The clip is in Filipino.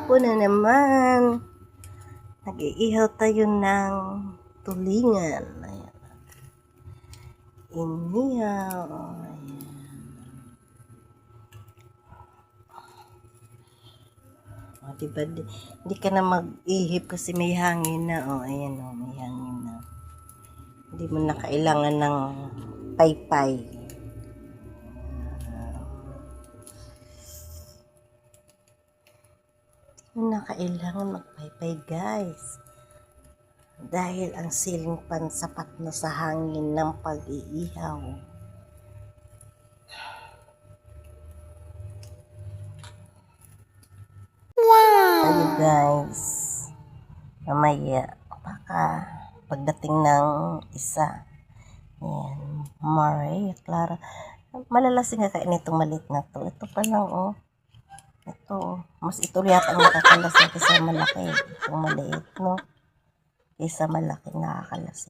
hapon na naman. Nag-iihaw tayo ng tulingan. Ayan. Inihaw. Ayan. O, diba? Hindi ka na mag-ihip kasi may hangin na. O, ayan o, may hangin na. Hindi mo na kailangan ng paypay. Hindi mo na kailangan magpaypay, guys. Dahil ang ceiling fan sapat na sa hangin ng pag-iihaw. Wow! Tayo, guys. Mamaya, baka pagdating ng isa. Ayan, Maria Clara. Malalasing nga kain itong maliit na to. Ito pa lang, oh. Ito, mas ito yata ang nakakalasing kaysa malaki. Itong maliit, no? Kaysa malaki nakakalasing.